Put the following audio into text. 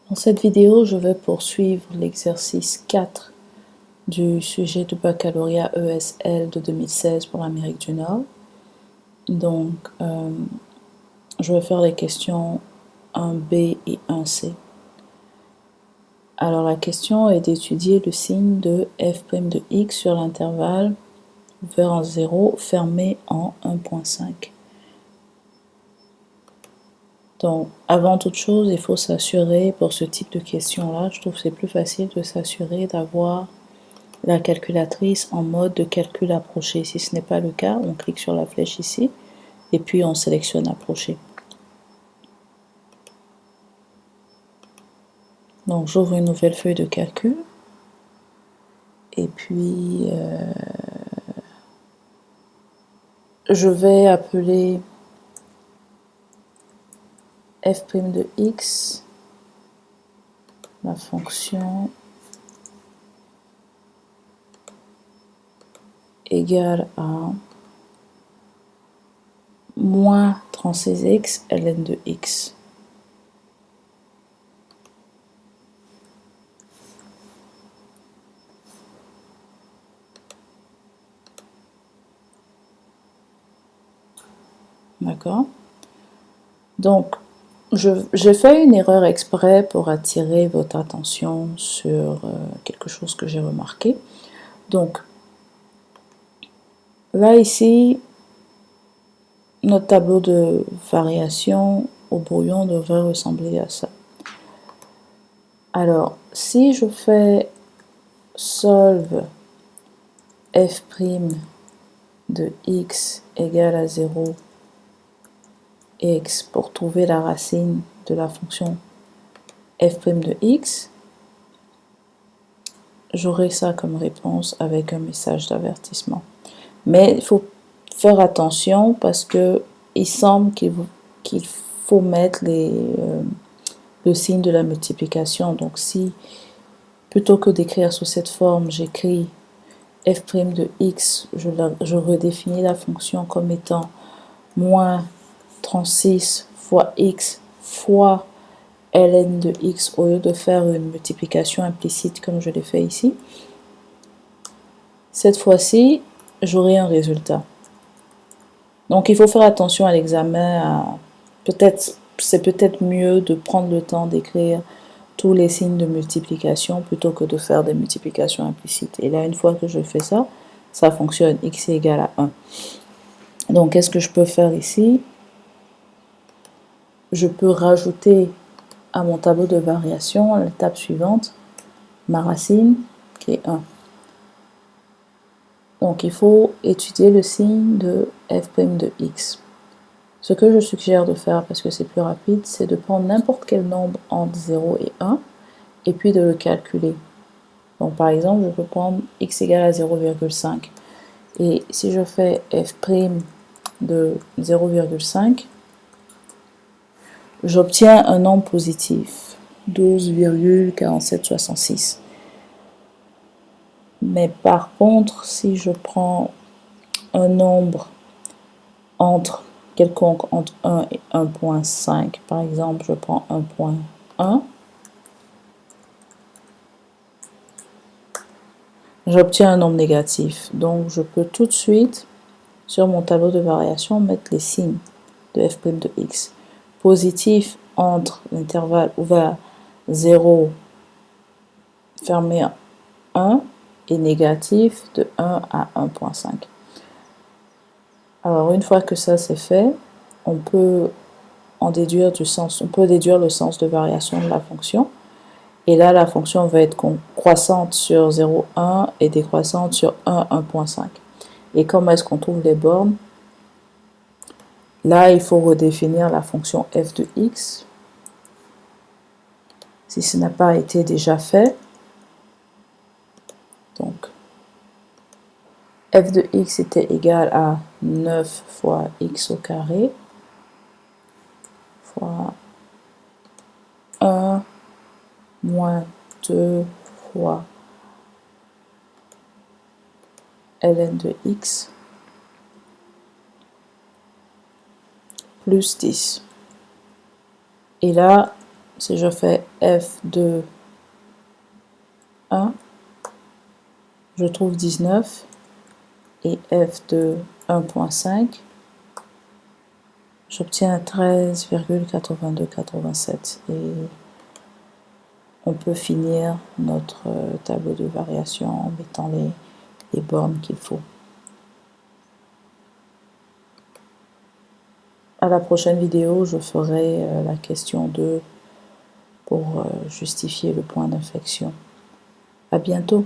Dans cette vidéo, je vais poursuivre l'exercice 4 du sujet du baccalauréat ESL de 2016 pour l'Amérique du Nord. Donc, je vais faire les questions 1B et 1C. Alors, la question est d'étudier le signe de f' de x sur l'intervalle ouvert en 0, fermé en 1.5. Donc, avant toute chose, il faut s'assurer, pour ce type de questions-là, je trouve que c'est plus facile de s'assurer d'avoir la calculatrice en mode de calcul approché. Si ce n'est pas le cas, on clique sur la flèche ici, et puis on sélectionne approché. Donc, j'ouvre une nouvelle feuille de calcul, et puis je vais appeler f' de x, la fonction égale à moins 36x ln de x. D'accord? Donc, j'ai fait une erreur exprès pour attirer votre attention sur quelque chose que j'ai remarqué. Donc, là, ici, notre tableau de variation au brouillon devrait ressembler à ça. Alors, si je fais solve f' de x égale à 0, x pour trouver la racine de la fonction f' de x, j'aurai ça comme réponse avec un message d'avertissement. Mais il faut faire attention parce que il semble qu'il faut mettre le signe de la multiplication. Donc si, plutôt que d'écrire sous cette forme, j'écris f' de x, je redéfinis la fonction comme étant moins 36 fois x fois ln de x au lieu de faire une multiplication implicite comme je l'ai fait ici. Cette fois-ci, j'aurai un résultat. Donc il faut faire attention à l'examen. C'est peut-être mieux de prendre le temps d'écrire tous les signes de multiplication plutôt que de faire des multiplications implicites. Et là, une fois que je fais ça, ça fonctionne. X est égal à 1. Donc qu'est-ce que je peux faire ici? Je peux rajouter à mon tableau de variation, à l'étape suivante, ma racine qui est 1. Donc il faut étudier le signe de f' de x. Ce que je suggère de faire, parce que c'est plus rapide, c'est de prendre n'importe quel nombre entre 0 et 1, et puis de le calculer. Donc par exemple, je peux prendre x égale à 0,5. Et si je fais f' de 0,5, j'obtiens un nombre positif, 12,4766. Mais par contre, si je prends un nombre quelconque entre 1 et 1.5, par exemple, je prends 1.1, j'obtiens un nombre négatif. Donc, je peux tout de suite, sur mon tableau de variation, mettre les signes de f' de x. Positif entre l'intervalle ouvert 0 fermé à 1 et négatif de 1 à 1.5. Alors, une fois que ça c'est fait, on peut déduire le sens de variation de la fonction. Et là, la fonction va être croissante sur 0,1 et décroissante sur 1, 1.5. Et comment est-ce qu'on trouve les bornes? Là, il faut redéfinir la fonction f de x. Si ce n'a pas été déjà fait. Donc, f de x était égal à 9 fois x au carré fois 1 moins 2 fois ln de x plus 10. Et là, si je fais f de 1, je trouve 19, et f de 1.5, j'obtiens 13,8287. Et on peut finir notre tableau de variation en mettant les bornes qu'il faut. À la prochaine vidéo, je ferai la question 2 pour justifier le point d'inflexion. À bientôt.